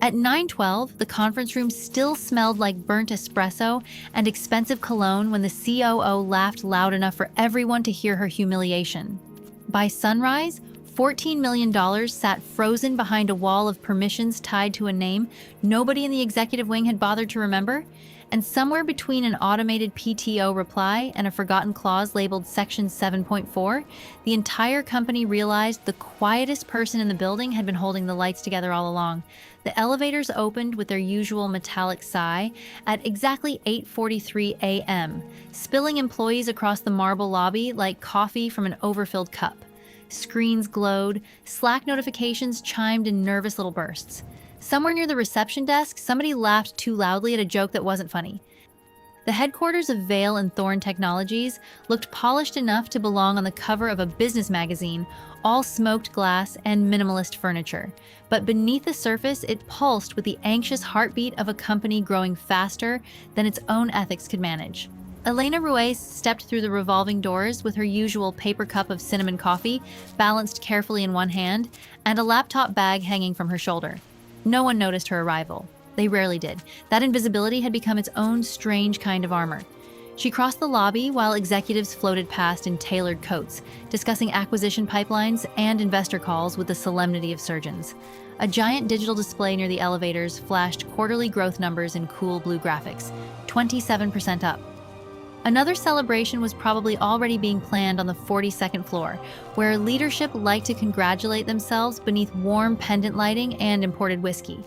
At 9:12, the conference room still smelled like burnt espresso and expensive cologne when the COO laughed loud enough for everyone to hear her humiliation. By sunrise, $14 million sat frozen behind a wall of permissions tied to a name nobody in the executive wing had bothered to remember, and somewhere between an automated PTO reply and a forgotten clause labeled Section 7.4, the entire company realized the quietest person in the building had been holding the lights together all along. The elevators opened with their usual metallic sigh at exactly 8:43 a.m., spilling employees across the marble lobby like coffee from an overfilled cup. Screens glowed, Slack notifications chimed in nervous little bursts. Somewhere near the reception desk, somebody laughed too loudly at a joke that wasn't funny. The headquarters of Vail and Thorn Technologies looked polished enough to belong on the cover of a business magazine, all smoked glass and minimalist furniture. But beneath the surface, it pulsed with the anxious heartbeat of a company growing faster than its own ethics could manage. Elena Ruiz stepped through the revolving doors with her usual paper cup of cinnamon coffee balanced carefully in one hand and a laptop bag hanging from her shoulder. No one noticed her arrival. They rarely did. That invisibility had become its own strange kind of armor. She crossed the lobby while executives floated past in tailored coats, discussing acquisition pipelines and investor calls with the solemnity of surgeons. A giant digital display near the elevators flashed quarterly growth numbers in cool blue graphics, 27% up. Another celebration was probably already being planned on the 42nd floor, where leadership liked to congratulate themselves beneath warm pendant lighting and imported whiskey.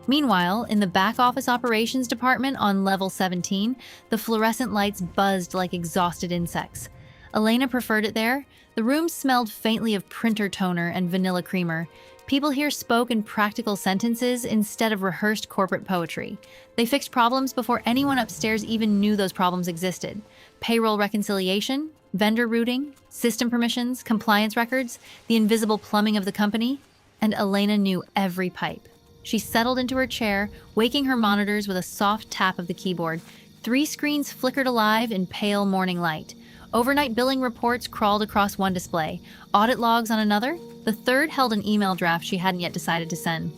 Meanwhile, in the back office operations department on level 17, the fluorescent lights buzzed like exhausted insects. Elena preferred it there. The room smelled faintly of printer toner and vanilla creamer. People here spoke in practical sentences instead of rehearsed corporate poetry. They fixed problems before anyone upstairs even knew those problems existed. Payroll reconciliation, vendor routing, system permissions, compliance records, the invisible plumbing of the company, and Elena knew every pipe. She settled into her chair, waking her monitors with a soft tap of the keyboard. 3 screens flickered alive in pale morning light. Overnight billing reports crawled across one display, audit logs on another. The third held an email draft she hadn't yet decided to send.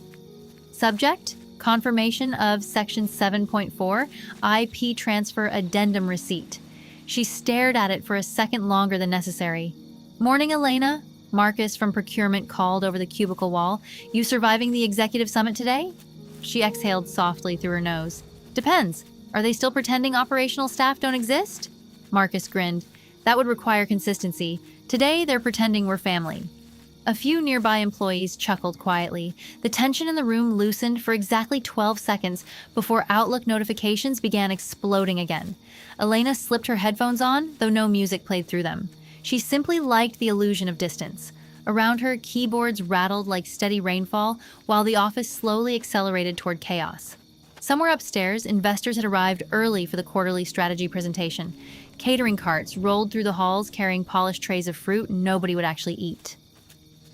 Subject: confirmation of Section 7.4 IP transfer addendum receipt. She stared at it for a second longer than necessary. "Morning, Elena," Marcus from procurement called over the cubicle wall. "You surviving the executive summit today?" She exhaled softly through her nose. "Depends. Are they still pretending operational staff don't exist?" Marcus grinned. "That would require consistency. Today, they're pretending we're family." A few nearby employees chuckled quietly. The tension in the room loosened for exactly 12 seconds before Outlook notifications began exploding again. Elena slipped her headphones on, though no music played through them. She simply liked the illusion of distance. Around her, keyboards rattled like steady rainfall, while the office slowly accelerated toward chaos. Somewhere upstairs, investors had arrived early for the quarterly strategy presentation. Catering carts rolled through the halls carrying polished trays of fruit nobody would actually eat.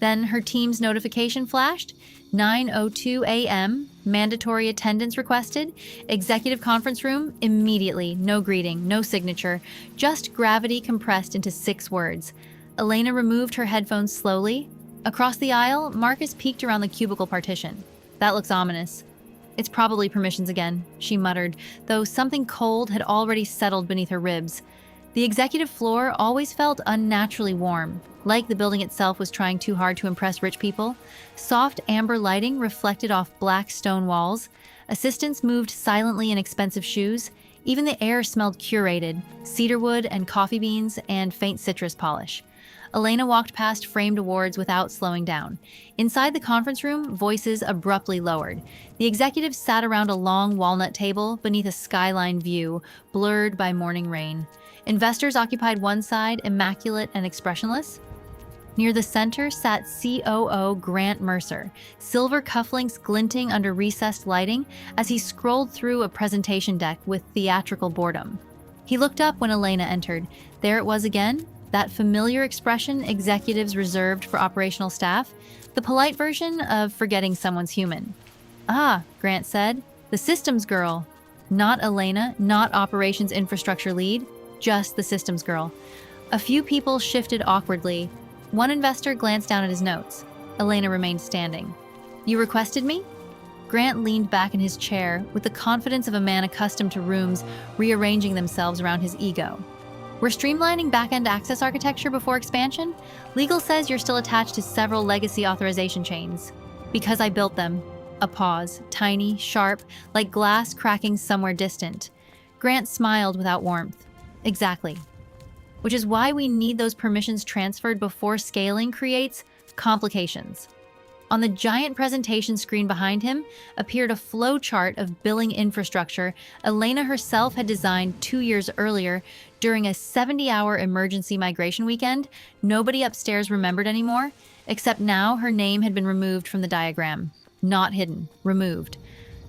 Then her team's notification flashed. 9:02 a.m., mandatory attendance requested, executive conference room, immediately, no greeting, no signature, just gravity compressed into 6 words. Elena removed her headphones slowly. Across the aisle, Marcus peeked around the cubicle partition. "That looks ominous." "It's probably permissions again," she muttered, though something cold had already settled beneath her ribs. The executive floor always felt unnaturally warm, like the building itself was trying too hard to impress rich people. Soft amber lighting reflected off black stone walls. Assistants moved silently in expensive shoes. Even the air smelled curated, cedarwood and coffee beans and faint citrus polish. Elena walked past framed awards without slowing down. Inside the conference room, voices abruptly lowered. The executives sat around a long walnut table beneath a skyline view, blurred by morning rain. Investors occupied one side, immaculate and expressionless. Near the center sat COO Grant Mercer, silver cufflinks glinting under recessed lighting as he scrolled through a presentation deck with theatrical boredom. He looked up when Elena entered. There it was again, that familiar expression executives reserved for operational staff, the polite version of forgetting someone's human. "Ah," Grant said, "the systems girl." Not Elena, not operations infrastructure lead, just the systems girl. A few people shifted awkwardly. One investor glanced down at his notes. Elena remained standing. "You requested me?" Grant leaned back in his chair with the confidence of a man accustomed to rooms rearranging themselves around his ego. We're streamlining back-end access architecture before expansion. Legal says you're still attached to several legacy authorization chains. Because I built them. A pause, tiny, sharp, like glass cracking somewhere distant. Grant smiled without warmth. Exactly. Which is why we need those permissions transferred before scaling creates complications. On the giant presentation screen behind him appeared a flowchart of billing infrastructure Elena herself had designed 2 years earlier during a 70-hour emergency migration weekend. Nobody upstairs remembered anymore, except now her name had been removed from the diagram. Not hidden, removed.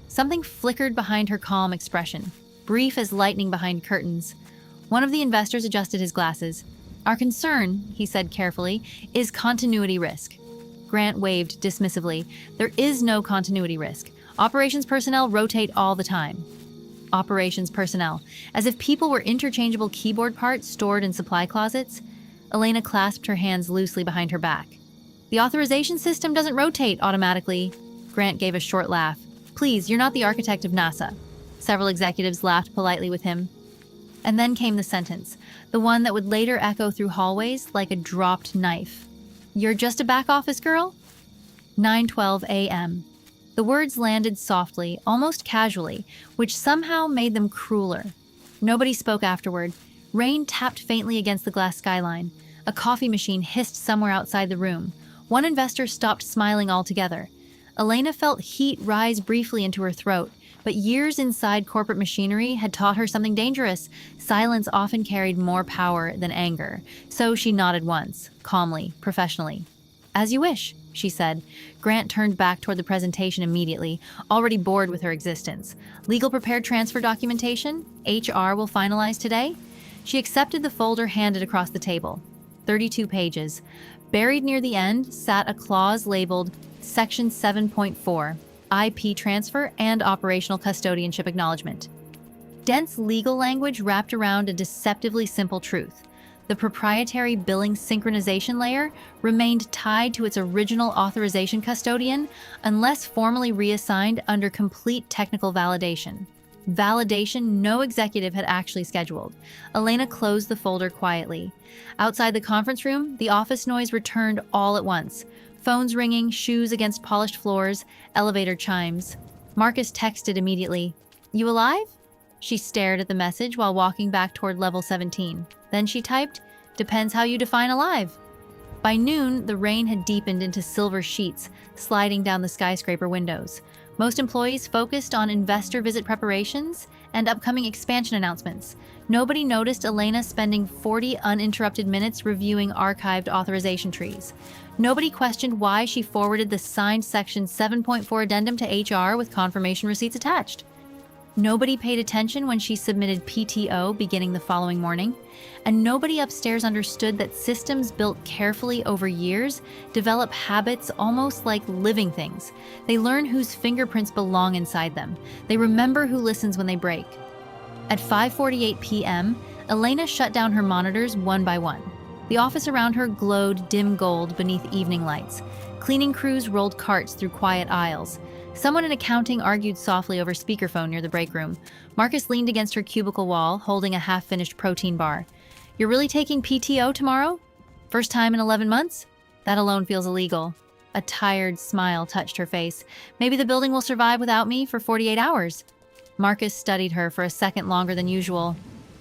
Something flickered behind her calm expression, brief as lightning behind curtains. One of the investors adjusted his glasses. Our concern, he said carefully, is continuity risk. Grant waved dismissively. There is no continuity risk. Operations personnel rotate all the time. Operations personnel. As if people were interchangeable keyboard parts stored in supply closets. Elena clasped her hands loosely behind her back. The authorization system doesn't rotate automatically. Grant gave a short laugh. Please, you're not the architect of NASA. Several executives laughed politely with him. And then came the sentence, the one that would later echo through hallways like a dropped knife. You're just a back office girl? 9:12 a.m. The words landed softly, almost casually, which somehow made them crueler. Nobody spoke afterward. Rain tapped faintly against the glass skyline. A coffee machine hissed somewhere outside the room. One investor stopped smiling altogether. Elena felt heat rise briefly into her throat, but years inside corporate machinery had taught her something dangerous. Silence often carried more power than anger. So she nodded once, calmly, professionally. As you wish, she said. Grant turned back toward the presentation immediately, already bored with her existence. Legal prepared transfer documentation? HR will finalize today? She accepted the folder handed across the table. 32 pages. Buried near the end sat a clause labeled Section 7.4. IP transfer and operational custodianship acknowledgement. Dense legal language wrapped around a deceptively simple truth. The proprietary billing synchronization layer remained tied to its original authorization custodian unless formally reassigned under complete technical validation. Validation no executive had actually scheduled. Elena closed the folder quietly. Outside the conference room, the office noise returned all at once. Phones ringing, shoes against polished floors, elevator chimes. Marcus texted immediately. You alive? She stared at the message while walking back toward level 17. Then she typed, depends how you define alive. By noon, the rain had deepened into silver sheets, sliding down the skyscraper windows. Most employees focused on investor visit preparations and upcoming expansion announcements. Nobody noticed Elena spending 40 uninterrupted minutes reviewing archived authorization trees. Nobody questioned why she forwarded the signed Section 7.4 addendum to HR with confirmation receipts attached. Nobody paid attention when she submitted PTO beginning the following morning. And nobody upstairs understood that systems built carefully over years develop habits almost like living things. They learn whose fingerprints belong inside them. They remember who listens when they break. At 5:48 p.m., Elena shut down her monitors one by one. The office around her glowed dim gold beneath evening lights. Cleaning crews rolled carts through quiet aisles. Someone in accounting argued softly over speakerphone near the break room. Marcus leaned against her cubicle wall, holding a half-finished protein bar. You're really taking PTO tomorrow? First time in 11 months? That alone feels illegal. A tired smile touched her face. Maybe the building will survive without me for 48 hours. Marcus studied her for a second longer than usual.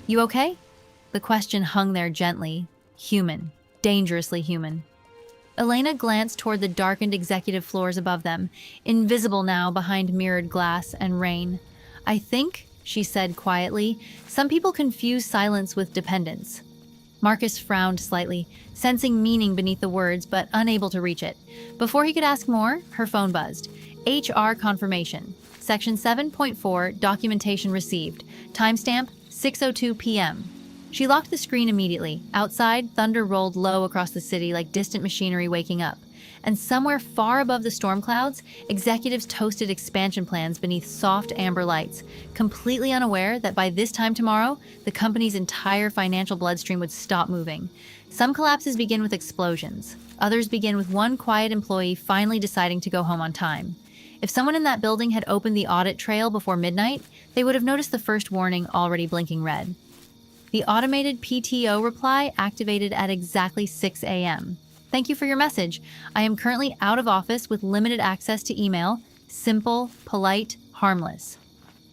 You okay? The question hung there gently. Human. Dangerously human. Elena glanced toward the darkened executive floors above them, invisible now behind mirrored glass and rain. I think, she said quietly, some people confuse silence with dependence. Marcus frowned slightly, sensing meaning beneath the words but unable to reach it. Before he could ask more, her phone buzzed. HR confirmation. Section 7.4, documentation received. Timestamp, 6:02 p.m. She locked the screen immediately. Outside, thunder rolled low across the city like distant machinery waking up. And somewhere far above the storm clouds, executives toasted expansion plans beneath soft amber lights, completely unaware that by this time tomorrow, the company's entire financial bloodstream would stop moving. Some collapses begin with explosions. Others begin with one quiet employee finally deciding to go home on time. If someone in that building had opened the audit trail before midnight, they would have noticed the first warning already blinking red. The automated PTO reply activated at exactly 6 a.m. Thank you for your message. I am currently out of office with limited access to email. Simple, polite, harmless.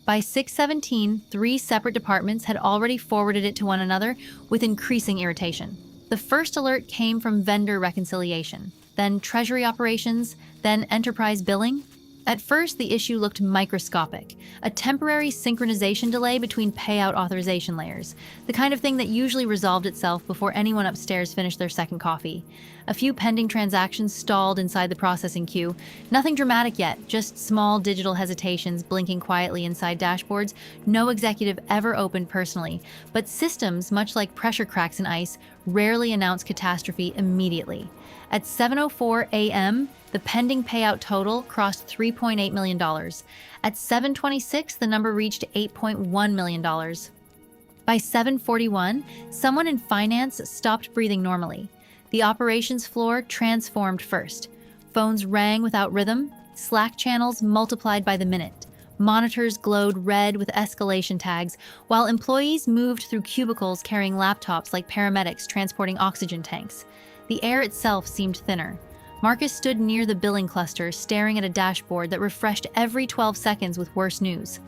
By 6:17, 3 separate departments had already forwarded it to one another with increasing irritation. The first alert came from vendor reconciliation, then treasury operations, then enterprise billing. At first, the issue looked microscopic, a temporary synchronization delay between payout authorization layers, the kind of thing that usually resolved itself before anyone upstairs finished their second coffee. A few pending transactions stalled inside the processing queue. Nothing dramatic yet, just small digital hesitations blinking quietly inside dashboards no executive ever opened personally. But systems, much like pressure cracks in ice, rarely announce catastrophe immediately. At 7:04 a.m., the pending payout total crossed $3.8 million. At 7:26, the number reached $8.1 million. By 7:41, someone in finance stopped breathing normally. The operations floor transformed first. Phones rang without rhythm, Slack channels multiplied by the minute. Monitors glowed red with escalation tags, while employees moved through cubicles carrying laptops like paramedics transporting oxygen tanks. The air itself seemed thinner. Marcus stood near the billing cluster, staring at a dashboard that refreshed every 12 seconds with worse news.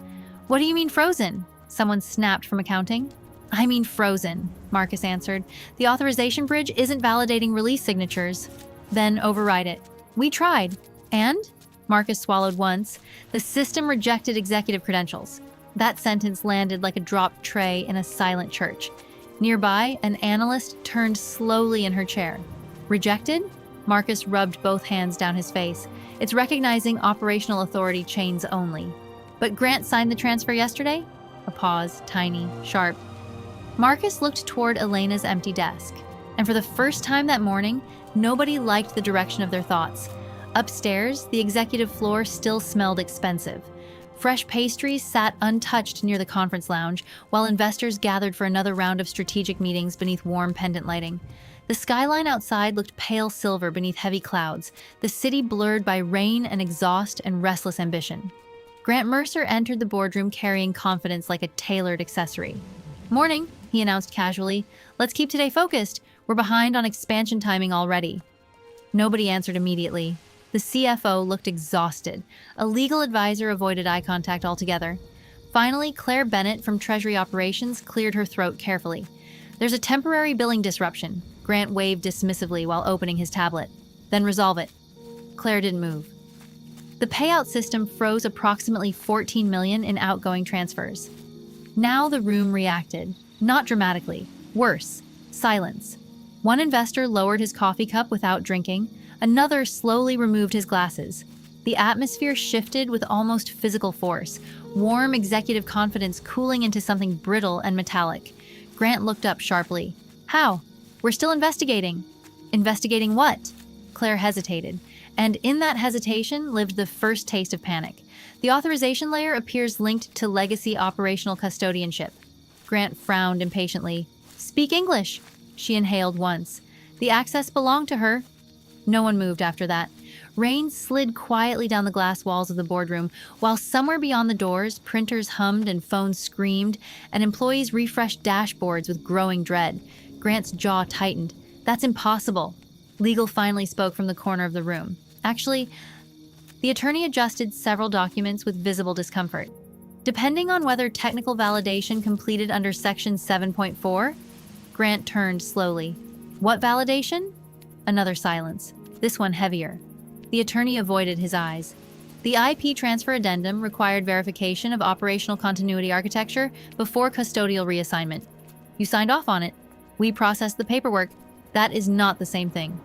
"What do you mean frozen?" someone snapped from accounting. "I mean frozen," Marcus answered. "The authorization bridge isn't validating release signatures." "Then override it." "We tried." "And?" Marcus swallowed once. "The system rejected executive credentials." That sentence landed like a dropped tray in a silent church. Nearby, an analyst turned slowly in her chair. "Rejected?" Marcus rubbed both hands down his face. "It's recognizing operational authority chains only." "But Grant signed the transfer yesterday?" A pause, tiny, sharp. Marcus looked toward Elena's empty desk. And for the first time that morning, nobody liked the direction of their thoughts. Upstairs, the executive floor still smelled expensive. Fresh pastries sat untouched near the conference lounge, while investors gathered for another round of strategic meetings beneath warm pendant lighting. The skyline outside looked pale silver beneath heavy clouds, the city blurred by rain and exhaust and restless ambition. Grant Mercer entered the boardroom carrying confidence like a tailored accessory. "Morning," he announced casually. "Let's keep today focused. We're behind on expansion timing already." Nobody answered immediately. The CFO looked exhausted. A legal advisor avoided eye contact altogether. Finally, Claire Bennett from Treasury Operations cleared her throat carefully. "There's a temporary billing disruption." Grant waved dismissively while opening his tablet. "Then resolve it." Claire didn't move. The payout system froze approximately $14 million in outgoing transfers. Now the room reacted. Not dramatically. Worse. Silence. One investor lowered his coffee cup without drinking. Another slowly removed his glasses. The atmosphere shifted with almost physical force, warm executive confidence cooling into something brittle and metallic. Grant looked up sharply. "How?" "We're still investigating." "Investigating what?" Claire hesitated, and in that hesitation lived the first taste of panic. The authorization layer appears linked to legacy operational custodianship. Grant frowned impatiently. "Speak English." She inhaled once. The access belonged to her. No one moved after that. Rain slid quietly down the glass walls of the boardroom, while somewhere beyond the doors, printers hummed and phones screamed, and employees refreshed dashboards with growing dread. Grant's jaw tightened. "That's impossible." Legal finally spoke from the corner of the room. "Actually," the attorney adjusted several documents with visible discomfort. "Depending on whether technical validation completed under Section 7.4, Grant turned slowly. "What validation?" Another silence, this one heavier. The attorney avoided his eyes. "The IP transfer addendum required verification of operational continuity architecture before custodial reassignment. You signed off on it. We processed the paperwork. That is not the same thing."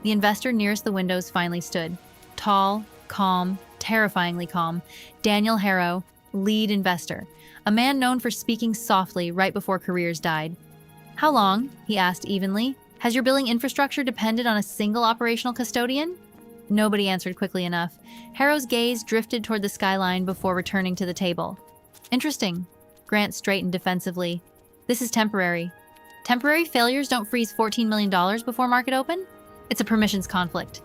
The investor nearest the windows finally stood. Tall, calm, terrifyingly calm. Daniel Harrow, lead investor. A man known for speaking softly right before careers died. "How long?" he asked evenly. "Has your billing infrastructure depended on a single operational custodian?" Nobody answered quickly enough. Harrow's gaze drifted toward the skyline before returning to the table. "Interesting." Grant straightened defensively. "This is temporary. Temporary failures don't freeze $14 million before market open? It's a permissions conflict."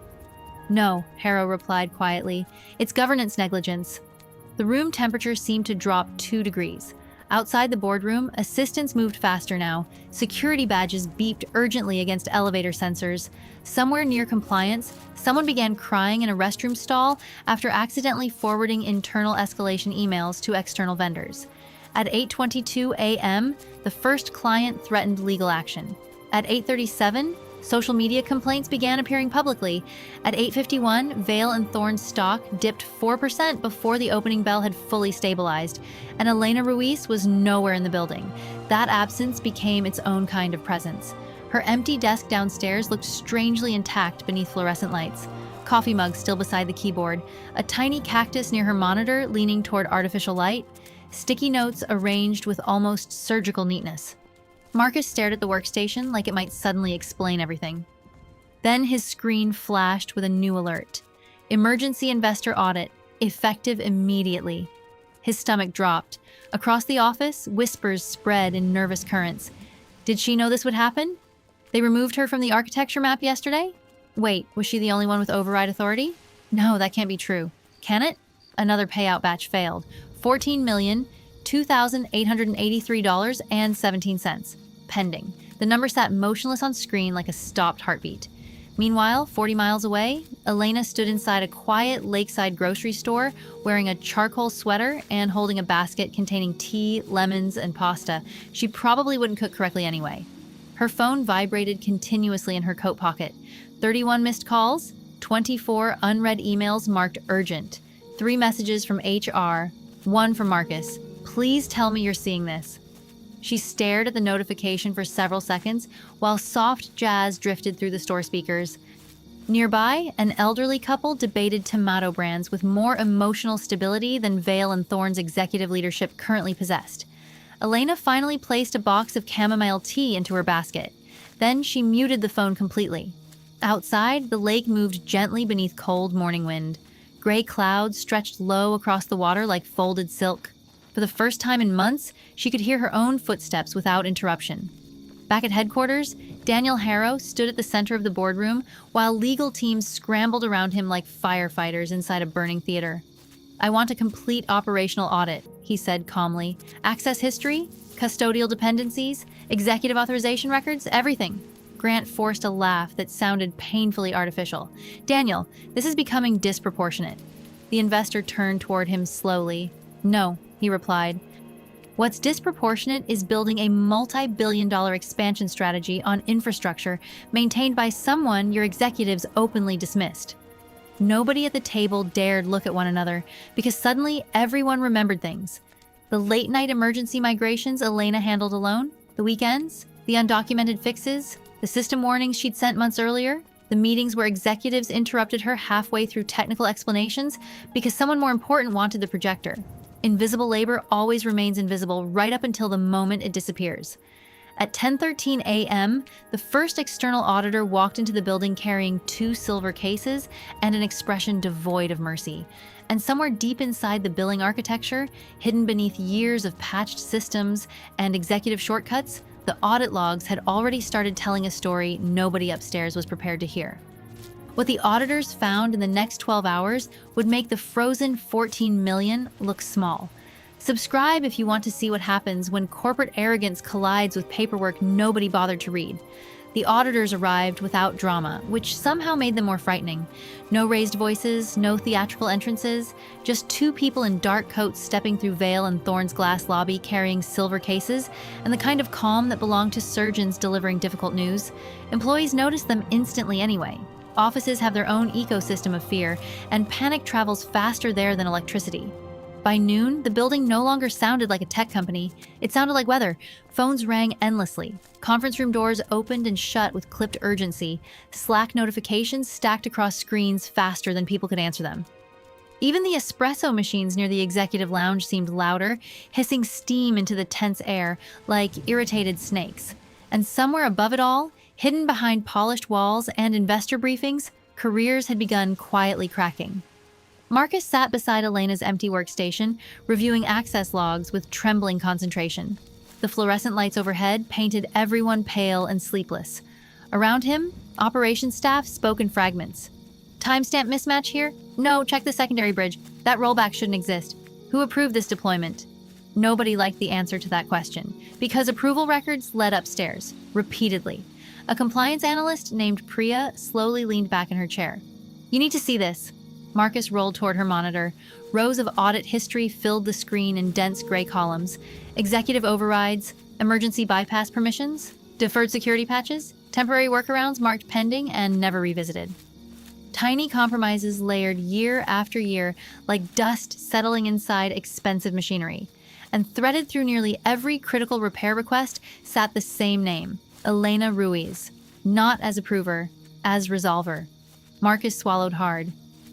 No, Harrow replied quietly. It's governance negligence. The room temperature seemed to drop 2 degrees. Outside the boardroom, assistants moved faster now. Security badges beeped urgently against elevator sensors. Somewhere near compliance, someone began crying in a restroom stall after accidentally forwarding internal escalation emails to external vendors. At 8:22 a.m., the first client threatened legal action. At 8:37, social media complaints began appearing publicly. At 8:51, Vale and Thorne's stock dipped 4% before the opening bell had fully stabilized, and Elena Ruiz was nowhere in the building. That absence became its own kind of presence. Her empty desk downstairs looked strangely intact beneath fluorescent lights. Coffee mug still beside the keyboard, a tiny cactus near her monitor leaning toward artificial light, sticky notes arranged with almost surgical neatness. Marcus stared at the workstation like it might suddenly explain everything. Then his screen flashed with a new alert. Emergency investor audit, effective immediately. His stomach dropped. Across the office, whispers spread in nervous currents. Did she know this would happen? They removed her from the architecture map yesterday? Wait, was she the only one with override authority? No, that can't be true. Can it? Another payout batch failed. $14,2883.17. Pending. The number sat motionless on screen like a stopped heartbeat. Meanwhile, 40 miles away, Elena stood inside a quiet lakeside grocery store wearing a charcoal sweater and holding a basket containing tea, lemons, and pasta. She probably wouldn't cook correctly anyway. Her phone vibrated continuously in her coat pocket. 31 missed calls, 24 unread emails marked urgent, 3 messages from HR, 1 from Marcus. Please tell me you're seeing this. She stared at the notification for several seconds while soft jazz drifted through the store speakers. Nearby, an elderly couple debated tomato brands with more emotional stability than Vale and Thorne's executive leadership currently possessed. Elena finally placed a box of chamomile tea into her basket. Then she muted the phone completely. Outside, the lake moved gently beneath cold morning wind. Gray clouds stretched low across the water like folded silk. For the first time in months, she could hear her own footsteps without interruption. Back at headquarters, Daniel Harrow stood at the center of the boardroom while legal teams scrambled around him like firefighters inside a burning theater. I want a complete operational audit, he said calmly. Access history, custodial dependencies, executive authorization records, everything. Grant forced a laugh that sounded painfully artificial. Daniel, this is becoming disproportionate. The investor turned toward him slowly. No, he replied. What's disproportionate is building a multi-billion-dollar expansion strategy on infrastructure maintained by someone your executives openly dismissed. Nobody at the table dared look at one another because suddenly everyone remembered things. The late-night emergency migrations Elena handled alone, the weekends, the undocumented fixes, the system warnings she'd sent months earlier, the meetings where executives interrupted her halfway through technical explanations because someone more important wanted the projector. Invisible labor always remains invisible right up until the moment it disappears. At 10:13 a.m., the first external auditor walked into the building carrying 2 silver cases and an expression devoid of mercy. And somewhere deep inside the billing architecture, hidden beneath years of patched systems and executive shortcuts, the audit logs had already started telling a story nobody upstairs was prepared to hear. What the auditors found in the next 12 hours would make the frozen $14 million look small. Subscribe if you want to see what happens when corporate arrogance collides with paperwork nobody bothered to read. The auditors arrived without drama, which somehow made them more frightening. No raised voices, no theatrical entrances, just 2 people in dark coats stepping through Vale and Thorne's glass lobby carrying silver cases, and the kind of calm that belonged to surgeons delivering difficult news. Employees noticed them instantly anyway. Offices have their own ecosystem of fear, and panic travels faster there than electricity. By noon, the building no longer sounded like a tech company. It sounded like weather. Phones rang endlessly. Conference room doors opened and shut with clipped urgency. Slack notifications stacked across screens faster than people could answer them. Even the espresso machines near the executive lounge seemed louder, hissing steam into the tense air like irritated snakes. And somewhere above it all, hidden behind polished walls and investor briefings, careers had begun quietly cracking. Marcus sat beside Elena's empty workstation, reviewing access logs with trembling concentration. The fluorescent lights overhead painted everyone pale and sleepless. Around him, operations staff spoke in fragments. Timestamp mismatch here? No, check the secondary bridge. That rollback shouldn't exist. Who approved this deployment? Nobody liked the answer to that question, because approval records led upstairs, repeatedly. A compliance analyst named Priya slowly leaned back in her chair. You need to see this. Marcus rolled toward her monitor. Rows of audit history filled the screen in dense gray columns. Executive overrides, emergency bypass permissions, deferred security patches, temporary workarounds marked pending and never revisited. Tiny compromises layered year after year like dust settling inside expensive machinery. And threaded through nearly every critical repair request sat the same name, Elena Ruiz. Not as approver, as resolver. Marcus swallowed hard.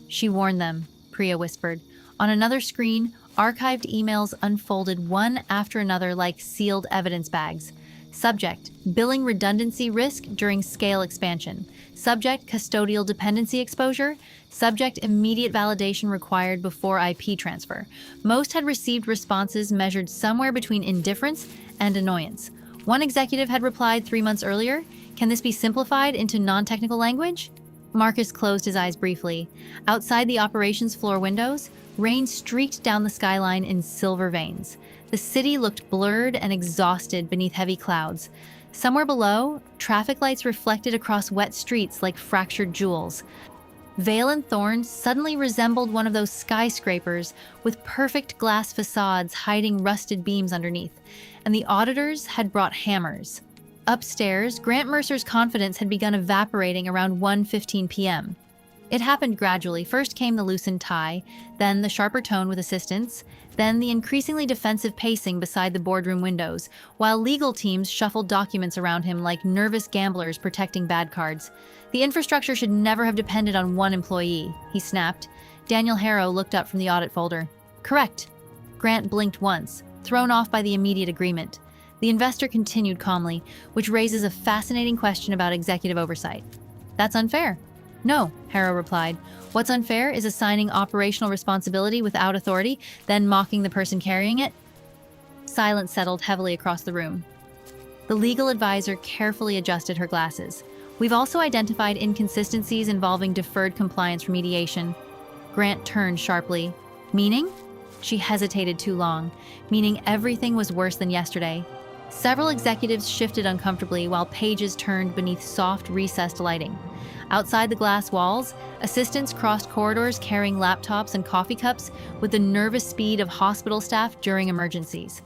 She warned them, Priya whispered. On another screen, archived emails unfolded one after another like sealed evidence bags. Subject, billing redundancy risk during scale expansion. Subject, custodial dependency exposure. Subject, immediate validation required before IP transfer. Most had received responses measured somewhere between indifference and annoyance. One executive had replied 3 months earlier, "Can this be simplified into non-technical language?" Marcus closed his eyes briefly. Outside the operations floor windows, rain streaked down the skyline in silver veins. The city looked blurred and exhausted beneath heavy clouds. Somewhere below, traffic lights reflected across wet streets like fractured jewels. Vale and Thorn suddenly resembled one of those skyscrapers with perfect glass facades hiding rusted beams underneath, and the auditors had brought hammers. Upstairs, Grant Mercer's confidence had begun evaporating around 1:15 p.m. It happened gradually. First came the loosened tie, then the sharper tone with assistants, then the increasingly defensive pacing beside the boardroom windows, while legal teams shuffled documents around him like nervous gamblers protecting bad cards. The infrastructure should never have depended on one employee, he snapped. Daniel Harrow looked up from the audit folder. Correct. Grant blinked once, thrown off by the immediate agreement. The investor continued calmly, which raises a fascinating question about executive oversight. That's unfair. No, Harrow replied. What's unfair is assigning operational responsibility without authority, then mocking the person carrying it. Silence settled heavily across the room. The legal advisor carefully adjusted her glasses. We've also identified inconsistencies involving deferred compliance remediation. Grant turned sharply. Meaning? She hesitated too long. Meaning everything was worse than yesterday. Several executives shifted uncomfortably while pages turned beneath soft, recessed lighting. Outside the glass walls, assistants crossed corridors carrying laptops and coffee cups with the nervous speed of hospital staff during emergencies.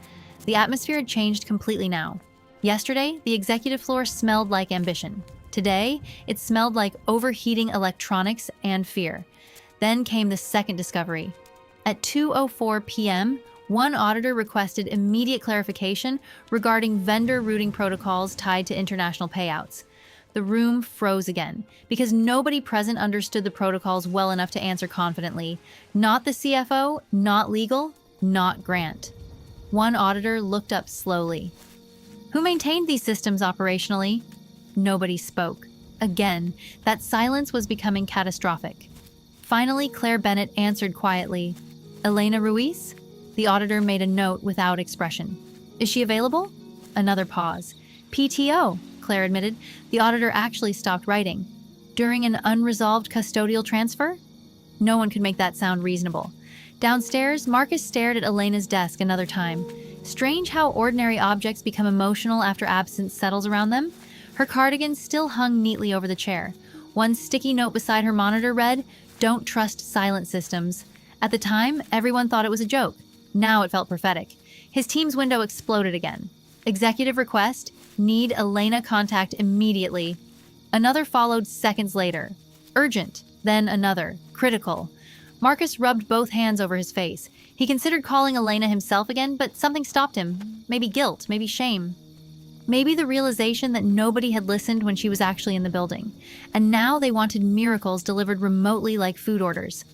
The atmosphere had changed completely now. Yesterday, the executive floor smelled like ambition. Today, it smelled like overheating electronics and fear. Then came the second discovery. At 2:04 p.m., one auditor requested immediate clarification regarding vendor routing protocols tied to international payouts. The room froze again, because nobody present understood the protocols well enough to answer confidently. Not the CFO, not legal, not Grant. One auditor looked up slowly. Who maintained these systems operationally? Nobody spoke. Again, that silence was becoming catastrophic. Finally, Claire Bennett answered quietly. Elena Ruiz? The auditor made a note without expression. Is she available? Another pause. PTO, Claire admitted. The auditor actually stopped writing. During an unresolved custodial transfer? No one could make that sound reasonable. Downstairs, Marcus stared at Elena's desk another time. Strange how ordinary objects become emotional after absence settles around them. Her cardigan still hung neatly over the chair. One sticky note beside her monitor read, "Don't trust silent systems." At the time, everyone thought it was a joke. Now it felt prophetic. His team's window exploded again. Executive request, need Elena contact immediately. Another followed seconds later. Urgent, then another, critical. Marcus rubbed both hands over his face. He considered calling Elena himself again, but something stopped him. Maybe guilt, maybe shame. Maybe the realization that nobody had listened when she was actually in the building. And now they wanted miracles delivered remotely like food orders.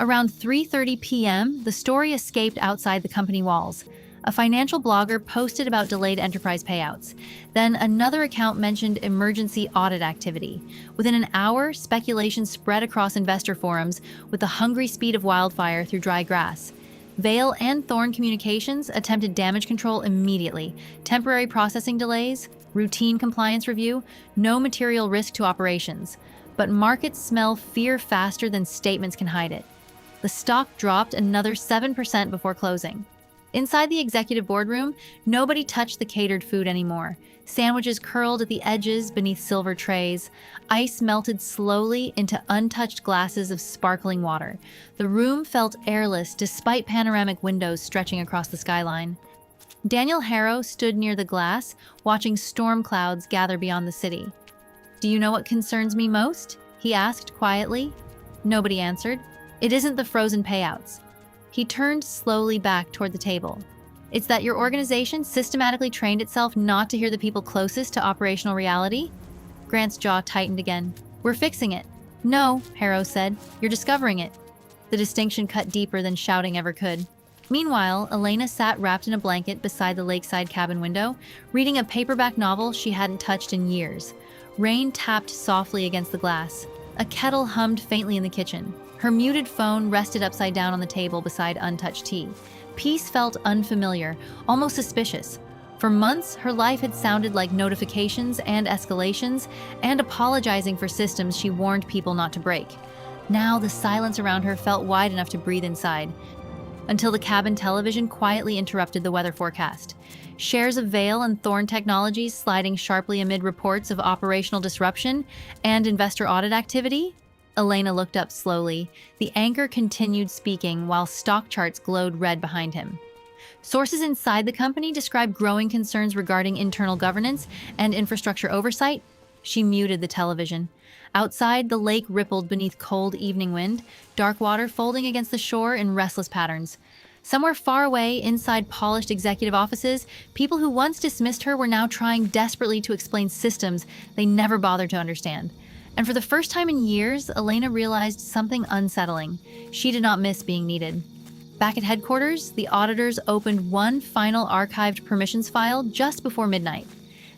Around 3:30 p.m., the story escaped outside the company walls. A financial blogger posted about delayed enterprise payouts. Then another account mentioned emergency audit activity. Within an hour, speculation spread across investor forums with the hungry speed of wildfire through dry grass. Vale and Thorn Communications attempted damage control immediately. Temporary processing delays, routine compliance review, no material risk to operations. but markets smell fear faster than statements can hide it. The stock dropped another 7% before closing. Inside the executive boardroom, nobody touched the catered food anymore. Sandwiches curled at the edges beneath silver trays. Ice melted slowly into untouched glasses of sparkling water. The room felt airless despite panoramic windows stretching across the skyline. Daniel Harrow stood near the glass, watching storm clouds gather beyond the city. "Do you know what concerns me most?" he asked quietly. Nobody answered. "It isn't the frozen payouts." He turned slowly back toward the table. "It's that your organization systematically trained itself not to hear the people closest to operational reality." Grant's jaw tightened again. "We're fixing it." "No," Harrow said. "You're discovering it." The distinction cut deeper than shouting ever could. Meanwhile, Elena sat wrapped in a blanket beside the lakeside cabin window, reading a paperback novel she hadn't touched in years. Rain tapped softly against the glass. A kettle hummed faintly in the kitchen. Her muted phone rested upside down on the table beside untouched tea. Peace felt unfamiliar, almost suspicious. For months, her life had sounded like notifications and escalations, and apologizing for systems she warned people not to break. Now, the silence around her felt wide enough to breathe inside, until the cabin television quietly interrupted the weather forecast. Shares of Vail and Thorn Technologies sliding sharply amid reports of operational disruption and investor audit activity. Elena looked up slowly. The anchor continued speaking while stock charts glowed red behind him. Sources inside the company described growing concerns regarding internal governance and infrastructure oversight. She muted the television. Outside, the lake rippled beneath cold evening wind, dark water folding against the shore in restless patterns. Somewhere far away, inside polished executive offices, people who once dismissed her were now trying desperately to explain systems they never bothered to understand. And for the first time in years, Elena realized something unsettling. She did not miss being needed. Back at headquarters, the auditors opened one final archived permissions file just before midnight.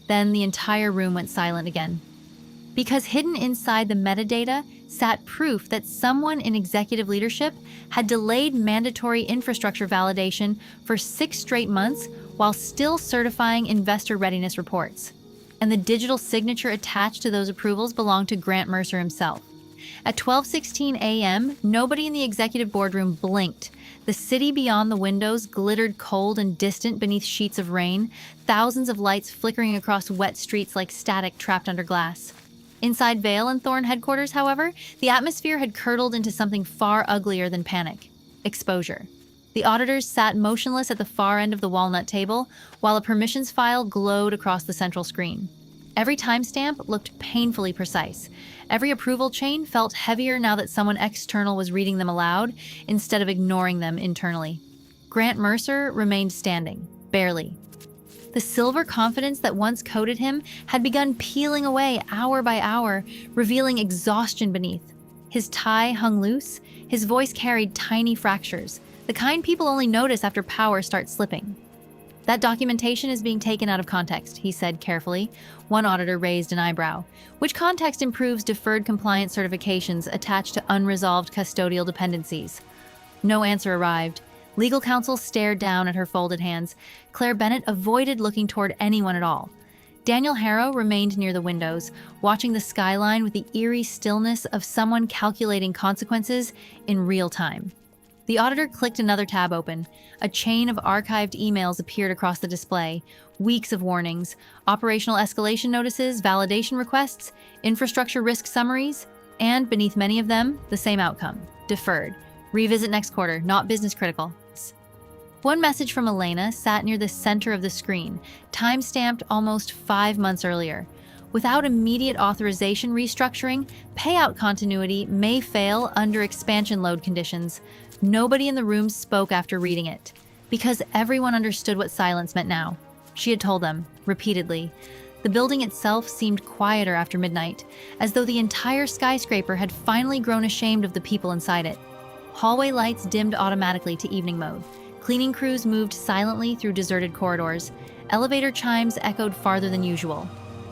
Then the entire room went silent again. Because hidden inside the metadata sat proof that someone in executive leadership had delayed mandatory infrastructure validation for 6 straight months while still certifying investor readiness reports. And the digital signature attached to those approvals belonged to Grant Mercer himself. At 12:16 a.m., nobody in the executive boardroom blinked. The city beyond the windows glittered cold and distant beneath sheets of rain, thousands of lights flickering across wet streets like static trapped under glass. Inside Vail and Thorn headquarters, however, the atmosphere had curdled into something far uglier than panic: exposure. The auditors sat motionless at the far end of the walnut table, while a permissions file glowed across the central screen. Every timestamp looked painfully precise. Every approval chain felt heavier now that someone external was reading them aloud instead of ignoring them internally. Grant Mercer remained standing, barely. The silver confidence that once coated him had begun peeling away hour by hour, revealing exhaustion beneath. His tie hung loose, his voice carried tiny fractures, the kind people only notice after power starts slipping. "That documentation is being taken out of context," he said carefully. One auditor raised an eyebrow. "Which context improves deferred compliance certifications attached to unresolved custodial dependencies?" No answer arrived. Legal counsel stared down at her folded hands. Claire Bennett avoided looking toward anyone at all. Daniel Harrow remained near the windows, watching the skyline with the eerie stillness of someone calculating consequences in real time. The auditor clicked another tab open. A chain of archived emails appeared across the display. Weeks of warnings, operational escalation notices, validation requests, infrastructure risk summaries, and beneath many of them, the same outcome: deferred. Revisit next quarter, not business critical. One message from Elena sat near the center of the screen, time-stamped almost 5 months earlier. Without immediate authorization restructuring, payout continuity may fail under expansion load conditions. Nobody in the room spoke after reading it, because everyone understood what silence meant now. She had told them, repeatedly. The building itself seemed quieter after midnight, as though the entire skyscraper had finally grown ashamed of the people inside it. Hallway lights dimmed automatically to evening mode. Cleaning crews moved silently through deserted corridors. Elevator chimes echoed farther than usual.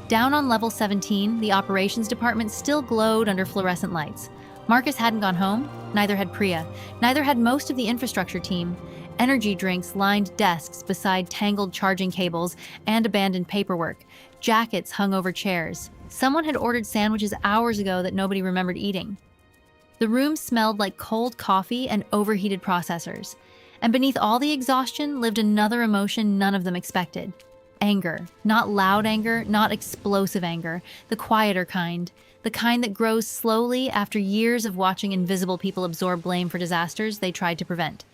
Down on level 17, the operations department still glowed under fluorescent lights. Marcus hadn't gone home, neither had Priya, neither had most of the infrastructure team. Energy drinks lined desks beside tangled charging cables and abandoned paperwork. Jackets hung over chairs. Someone had ordered sandwiches hours ago that nobody remembered eating. The room smelled like cold coffee and overheated processors. And beneath all the exhaustion lived another emotion none of them expected. Anger. Not loud anger, not explosive anger, the quieter kind. The kind that grows slowly after years of watching invisible people absorb blame for disasters they tried to prevent.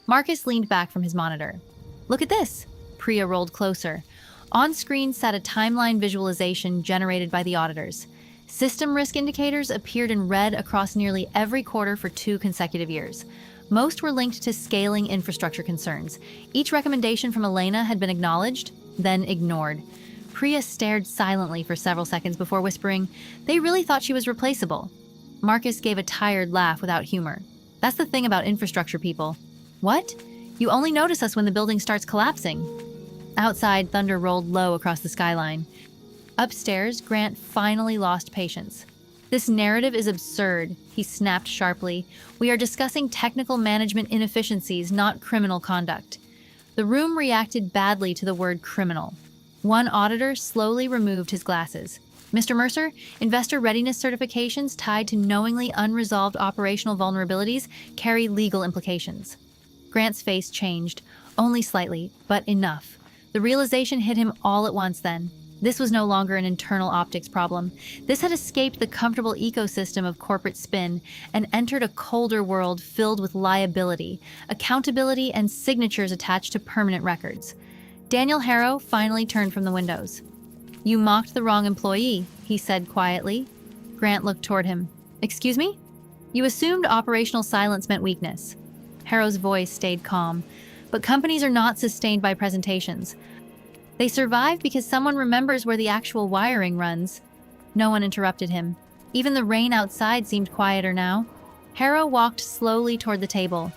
Marcus leaned back from his monitor. "Look at this." Priya rolled closer. On screen sat a timeline visualization generated by the auditors. System risk indicators appeared in red across nearly every quarter for 2 consecutive years. Most were linked to scaling infrastructure concerns. Each recommendation from Elena had been acknowledged, then ignored. Priya stared silently for several seconds before whispering, "They really thought she was replaceable." Marcus gave a tired laugh without humor. "That's the thing about infrastructure people." "What? You only notice us when the building starts collapsing." Outside, thunder rolled low across the skyline. Upstairs, Grant finally lost patience. "This narrative is absurd," he snapped sharply. "We are discussing technical management inefficiencies, not criminal conduct." The room reacted badly to the word criminal. One auditor slowly removed his glasses. "Mr. Mercer, investor readiness certifications tied to knowingly unresolved operational vulnerabilities carry legal implications." Grant's face changed, only slightly, but enough. The realization hit him all at once then. This was no longer an internal optics problem. This had escaped the comfortable ecosystem of corporate spin and entered a colder world filled with liability, accountability, and signatures attached to permanent records. Daniel Harrow finally turned from the windows. "You mocked the wrong employee," he said quietly. Grant looked toward him. "Excuse me? You assumed operational silence meant weakness." Harrow's voice stayed calm. "But companies are not sustained by presentations. They survive because someone remembers where the actual wiring runs." No one interrupted him. Even the rain outside seemed quieter now. Harrow walked slowly toward the table.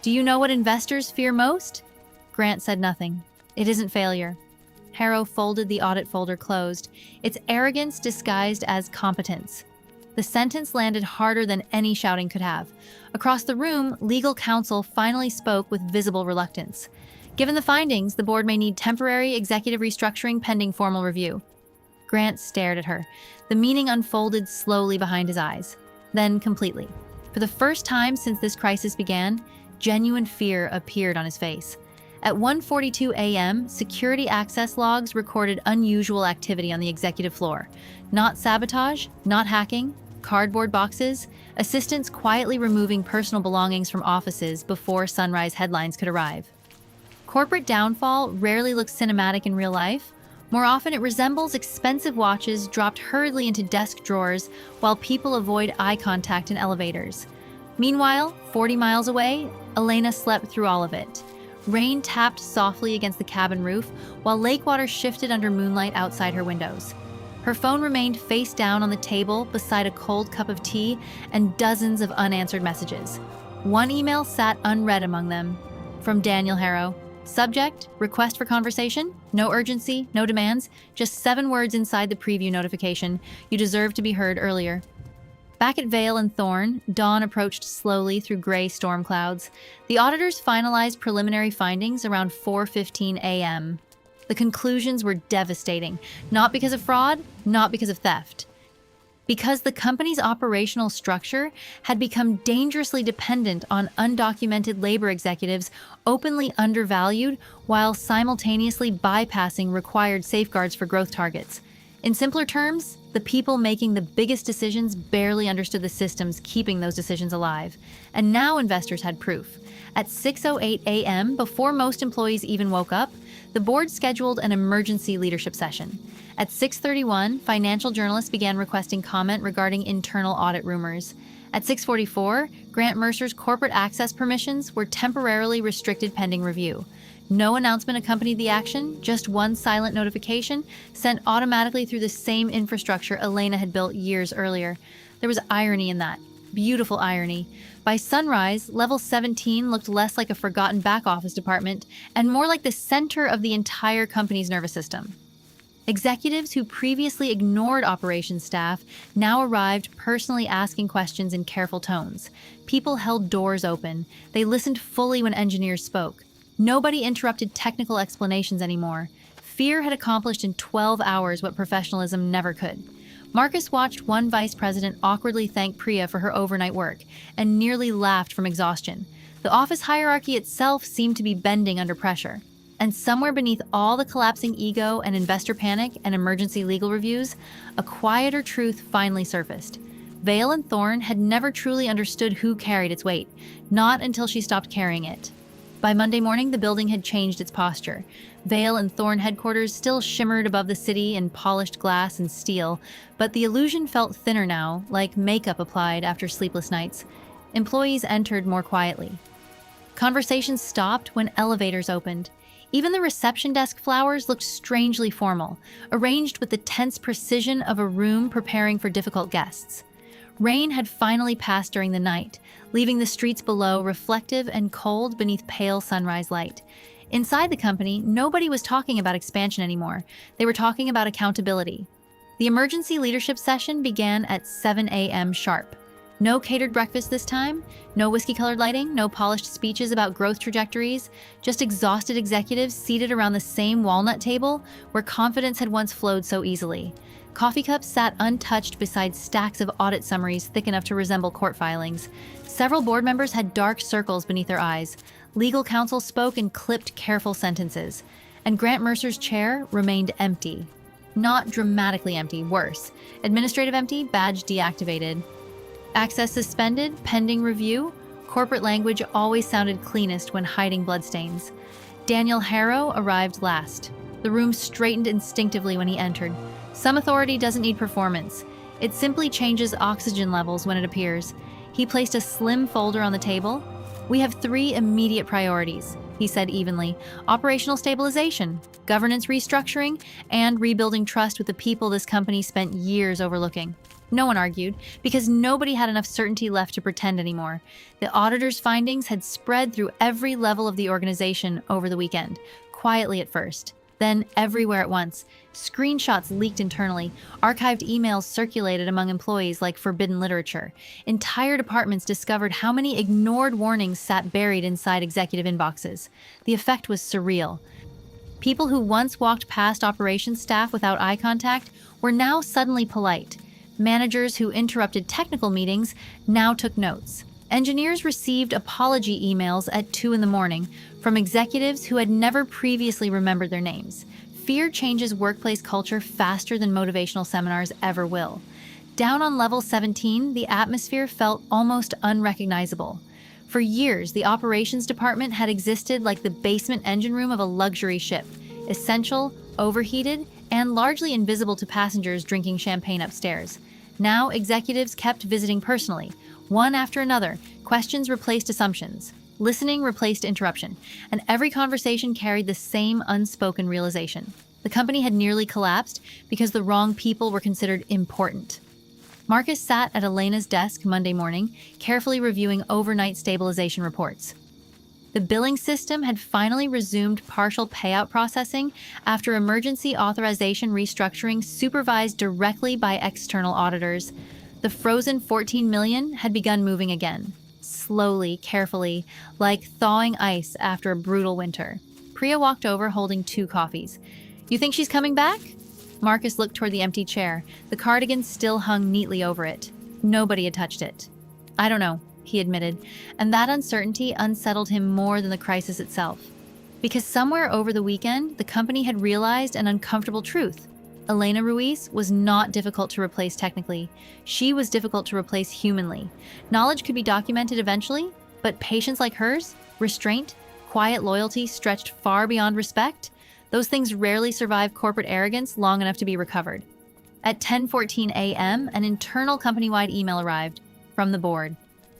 "Do you know what investors fear most?" Grant said nothing. "It isn't failure." Harrow folded the audit folder closed. "It's arrogance disguised as competence." The sentence landed harder than any shouting could have. Across the room, legal counsel finally spoke with visible reluctance. "Given the findings, the board may need temporary executive restructuring pending formal review." Grant stared at her. The meaning unfolded slowly behind his eyes, then completely. For the first time since this crisis began, genuine fear appeared on his face. At 1:42 a.m., security access logs recorded unusual activity on the executive floor. Not sabotage, not hacking, cardboard boxes, assistants quietly removing personal belongings from offices before sunrise headlines could arrive. Corporate downfall rarely looks cinematic in real life. More often, it resembles expensive watches dropped hurriedly into desk drawers while people avoid eye contact in elevators. Meanwhile, 40 miles away, Elena slept through all of it. Rain tapped softly against the cabin roof, while lake water shifted under moonlight outside her windows. Her phone remained face down on the table beside a cold cup of tea and dozens of unanswered messages. One email sat unread among them, from Daniel Harrow. Subject, request for conversation, no urgency, no demands, just 7 words inside the preview notification. You deserve to be heard earlier. Back at Vale and Thorne, dawn approached slowly through gray storm clouds. The auditors finalized preliminary findings around 4:15 a.m. The conclusions were devastating, not because of fraud, not because of theft. Because the company's operational structure had become dangerously dependent on undocumented labor executives openly undervalued while simultaneously bypassing required safeguards for growth targets. In simpler terms, the people making the biggest decisions barely understood the systems keeping those decisions alive. And now investors had proof. At 6:08 a.m., before most employees even woke up, the board scheduled an emergency leadership session. At 6:31, financial journalists began requesting comment regarding internal audit rumors. At 6:44, Grant Mercer's corporate access permissions were temporarily restricted pending review. No announcement accompanied the action, just one silent notification sent automatically through the same infrastructure Elena had built years earlier. There was irony in that. Beautiful irony. By sunrise, Level 17 looked less like a forgotten back-office department and more like the center of the entire company's nervous system. Executives who previously ignored operations staff now arrived personally asking questions in careful tones. People held doors open. They listened fully when engineers spoke. Nobody interrupted technical explanations anymore. Fear had accomplished in 12 hours what professionalism never could. Marcus watched one vice president awkwardly thank Priya for her overnight work and nearly laughed from exhaustion. The office hierarchy itself seemed to be bending under pressure. And somewhere beneath all the collapsing ego and investor panic and emergency legal reviews, a quieter truth finally surfaced. Vale and Thorne had never truly understood who carried its weight, not until she stopped carrying it. By Monday morning, the building had changed its posture. Vale and Thorne headquarters still shimmered above the city in polished glass and steel, but the illusion felt thinner now, like makeup applied after sleepless nights. Employees entered more quietly. Conversations stopped when elevators opened. Even the reception desk flowers looked strangely formal, arranged with the tense precision of a room preparing for difficult guests. Rain had finally passed during the night, leaving the streets below reflective and cold beneath pale sunrise light. Inside the company, nobody was talking about expansion anymore. They were talking about accountability. The emergency leadership session began at 7 a.m. sharp. No catered breakfast this time, no whiskey-colored lighting, no polished speeches about growth trajectories, just exhausted executives seated around the same walnut table where confidence had once flowed so easily. Coffee cups sat untouched beside stacks of audit summaries thick enough to resemble court filings. Several board members had dark circles beneath their eyes. Legal counsel spoke in clipped, careful sentences. And Grant Mercer's chair remained empty. Not dramatically empty, worse. Administrative empty, badge deactivated. Access suspended, pending review. Corporate language always sounded cleanest when hiding bloodstains. Daniel Harrow arrived last. The room straightened instinctively when he entered. Some authority doesn't need performance. It simply changes oxygen levels when it appears. He placed a slim folder on the table. "We have 3 immediate priorities," he said evenly. "Operational stabilization, governance restructuring, and rebuilding trust with the people this company spent years overlooking." No one argued, because nobody had enough certainty left to pretend anymore. The auditor's findings had spread through every level of the organization over the weekend, quietly at first, then everywhere at once. Screenshots leaked internally, archived emails circulated among employees like forbidden literature. Entire departments discovered how many ignored warnings sat buried inside executive inboxes. The effect was surreal. People who once walked past operations staff without eye contact were now suddenly polite. Managers who interrupted technical meetings now took notes. Engineers received apology emails at 2 in the morning from executives who had never previously remembered their names. Fear changes workplace culture faster than motivational seminars ever will. Down on level 17, the atmosphere felt almost unrecognizable. For years, the operations department had existed like the basement engine room of a luxury ship, essential, overheated, and largely invisible to passengers drinking champagne upstairs. Now, executives kept visiting personally, one after another. Questions replaced assumptions. Listening replaced interruption, and every conversation carried the same unspoken realization. The company had nearly collapsed because the wrong people were considered important. Marcus sat at Elena's desk Monday morning, carefully reviewing overnight stabilization reports. The billing system had finally resumed partial payout processing after emergency authorization restructuring supervised directly by external auditors. The frozen $14 million had begun moving again. Slowly, carefully, like thawing ice after a brutal winter. Priya walked over holding 2 coffees. "You think she's coming back?" Marcus looked toward the empty chair. The cardigan still hung neatly over it. Nobody had touched it. "I don't know," he admitted, and that uncertainty unsettled him more than the crisis itself. Because somewhere over the weekend, the company had realized an uncomfortable truth. Elena Ruiz was not difficult to replace technically. She was difficult to replace humanly. Knowledge could be documented eventually, but patience like hers, restraint, quiet loyalty stretched far beyond respect, those things rarely survive corporate arrogance long enough to be recovered. At 10:14 a.m., an internal company-wide email arrived from the board.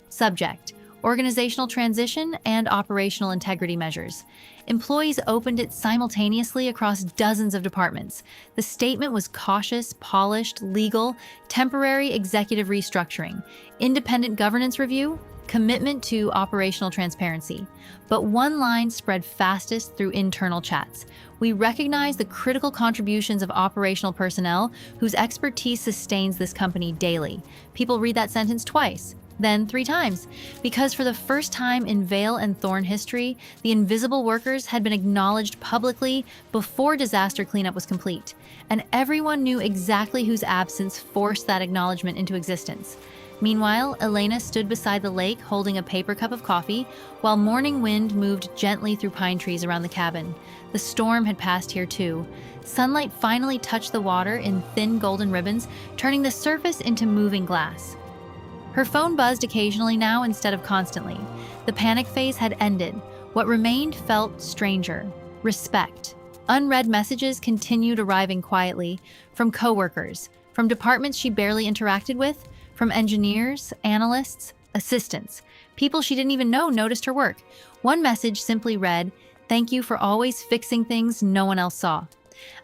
Subject: Organizational transition and operational integrity measures. Employees opened it simultaneously across dozens of departments. The statement was cautious, polished, legal, temporary executive restructuring, independent governance review, commitment to operational transparency. But one line spread fastest through internal chats. "We recognize the critical contributions of operational personnel whose expertise sustains this company daily." People read that sentence twice. Then 3 times, because for the first time in Vale and Thorn history, the invisible workers had been acknowledged publicly before disaster cleanup was complete, and everyone knew exactly whose absence forced that acknowledgement into existence. Meanwhile, Elena stood beside the lake holding a paper cup of coffee, while morning wind moved gently through pine trees around the cabin. The storm had passed here too. Sunlight finally touched the water in thin golden ribbons, turning the surface into moving glass. Her phone buzzed occasionally now instead of constantly. The panic phase had ended. What remained felt stranger. Respect. Unread messages continued arriving quietly, from coworkers, from departments she barely interacted with, from engineers, analysts, assistants. People she didn't even know noticed her work. One message simply read, "Thank you for always fixing things no one else saw."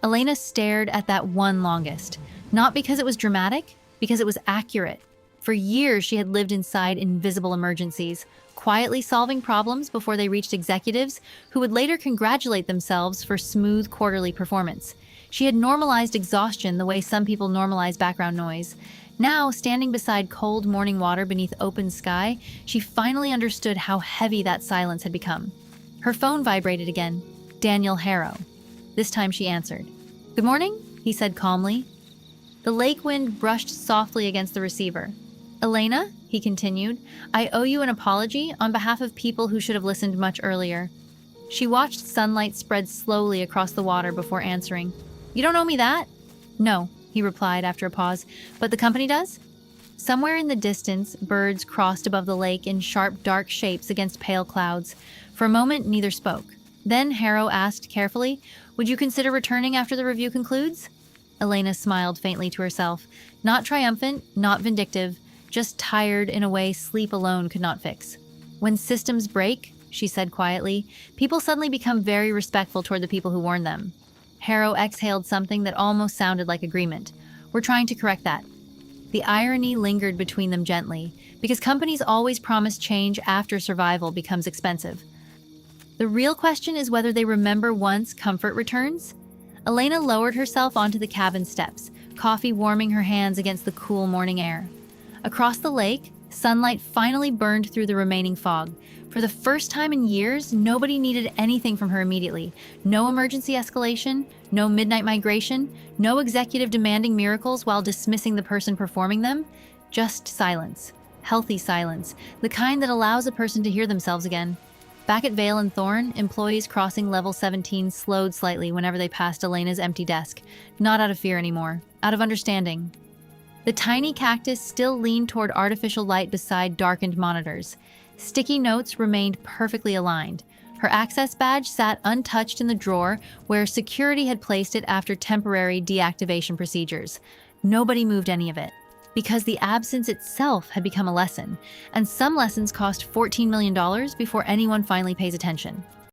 Elena stared at that one longest, not because it was dramatic, because it was accurate. For years, she had lived inside invisible emergencies, quietly solving problems before they reached executives who would later congratulate themselves for smooth quarterly performance. She had normalized exhaustion the way some people normalize background noise. Now, standing beside cold morning water beneath open sky, she finally understood how heavy that silence had become. Her phone vibrated again. Daniel Harrow. This time she answered. "Good morning," he said calmly. The lake wind brushed softly against the receiver. "Elena," he continued, "I owe you an apology on behalf of people who should have listened much earlier." She watched sunlight spread slowly across the water before answering. "You don't owe me that?" "No," he replied after a pause, "but the company does?" Somewhere in the distance, birds crossed above the lake in sharp, dark shapes against pale clouds. For a moment, neither spoke. Then Harrow asked carefully, "Would you consider returning after the review concludes?" Elena smiled faintly to herself, not triumphant, not vindictive, just tired in a way sleep alone could not fix. "When systems break," she said quietly, "people suddenly become very respectful toward the people who warned them." Harrow exhaled something that almost sounded like agreement. "We're trying to correct that." The irony lingered between them gently, because companies always promise change after survival becomes expensive. The real question is whether they remember once comfort returns. Elena lowered herself onto the cabin steps, coffee warming her hands against the cool morning air. Across the lake, sunlight finally burned through the remaining fog. For the first time in years, nobody needed anything from her immediately. No emergency escalation, no midnight migration, no executive demanding miracles while dismissing the person performing them. Just silence. Healthy silence. The kind that allows a person to hear themselves again. Back at Vale and Thorn, employees crossing level 17 slowed slightly whenever they passed Elena's empty desk. Not out of fear anymore, out of understanding. The tiny cactus still leaned toward artificial light beside darkened monitors. Sticky notes remained perfectly aligned. Her access badge sat untouched in the drawer where security had placed it after temporary deactivation procedures. Nobody moved any of it, because the absence itself had become a lesson, and some lessons cost $14 million before anyone finally pays attention.